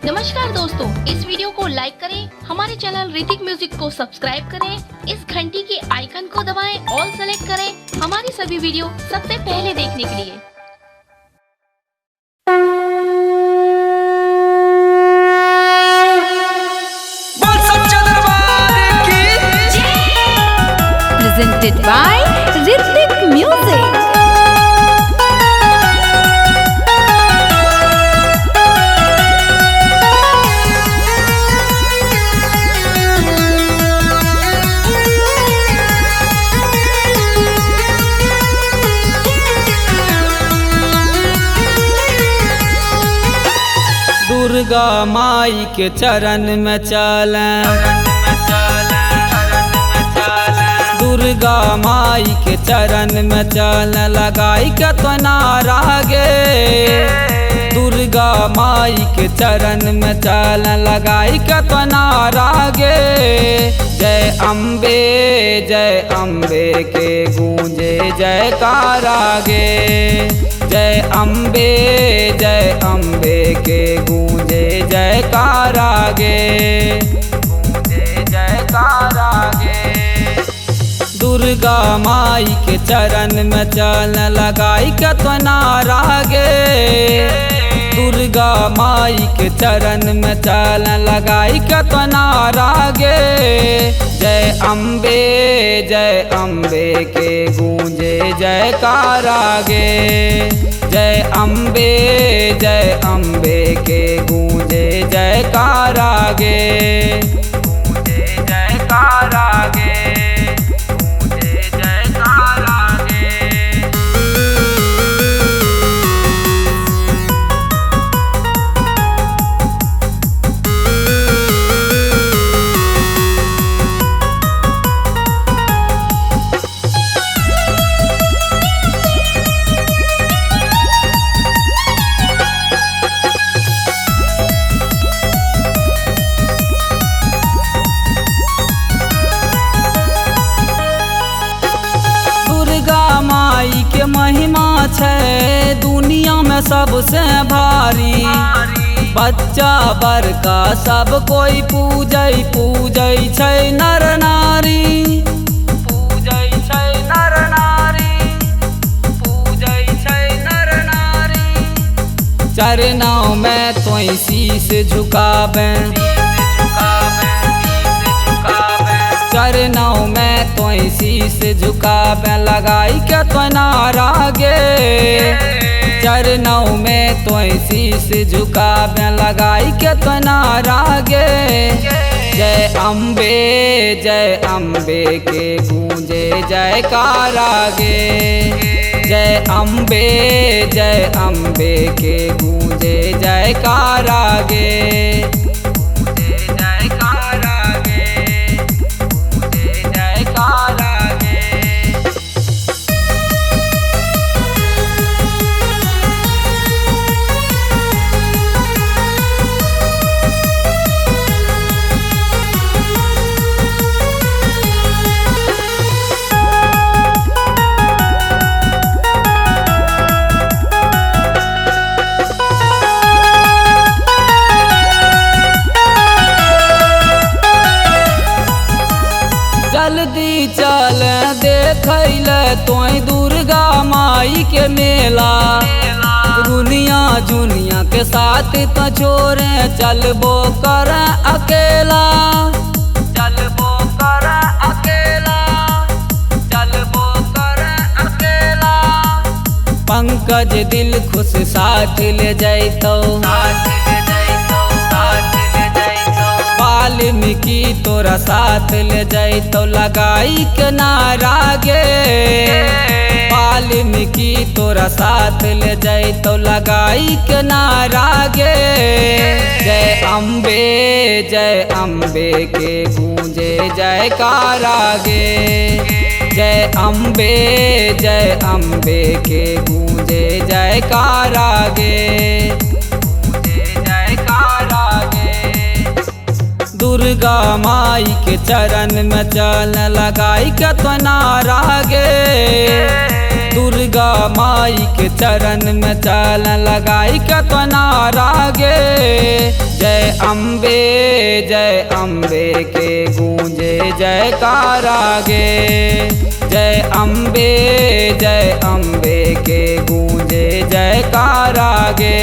नमस्कार दोस्तों, इस वीडियो को लाइक करें, हमारे चैनल ऋतिक म्यूजिक को सब्सक्राइब करें, इस घंटी के आइकन को दबाएं, ऑल सेलेक्ट करें हमारी सभी वीडियो सबसे पहले देखने के लिए। Presented by Hrithik Music। Durga माई के चरण में चलें, दुर्गा माई के चरण में चल लगाई के तो नारा गे। दुर्गा माई के चरण में चल लगाई के तो नारा गे। जय अम्बे के गूंजे जयकारा गे। जय अम्बे के गूंजे जयकारा गे। गूंजे जयकारा गे। दुर्गा माई के चरण में चल लगाई के तो नारा गे। दुर्गा माई के चरण में चल लगाई के तो नारा गे। जय अम्बे के गूंजे जयकारा गे। जय अम्बे के गूंजे जयकारा गे। गूंजे जयकारा गे। माई के महिमा छै दुनिया में सबसे भारी। बच्चा बड़का सब कोई पूजै छै नर नारी। पूजै छै नर नारी। पूजै छै नर नारी। चरणों में तोई शीश झुकावे। चरणों में तोई शीश झुकावे लगाई के तो नारा गे। चरणों में तोई शीश झुकावे लगाई के तो नारा गे। जय अम्बे के गूंजे जयकारा गे। जय अम्बे के गूंजे जयकारा गे। जल्दी चल देखैल तोई दुर्गा माई के मेला। दुनिया के साथ तो छोड़े चलबो कर अकेला। चलबो कर अकेला। चलबो कर अकेला। पंकज दिल खुश साथ ले जैतो। वाल्मीकि तोरा साथ ले जैतो लगाई के नारा गे। वाल्मीकि तोरा साथ ले जैतो लगाई के नारा गे। जय अम्बे के गूंजे जयकारा गे। जय अम्बे के गूंजे जयकारा गे। दुर्गा माई के चरण में चल लगाई के तो नारा गे। दुर्गा माई के चरण में चल लगाई के तो नारा गे। जय अम्बे के गूंजे जयकारा गे। जय अम्बे के गूंजे जयकारा गे।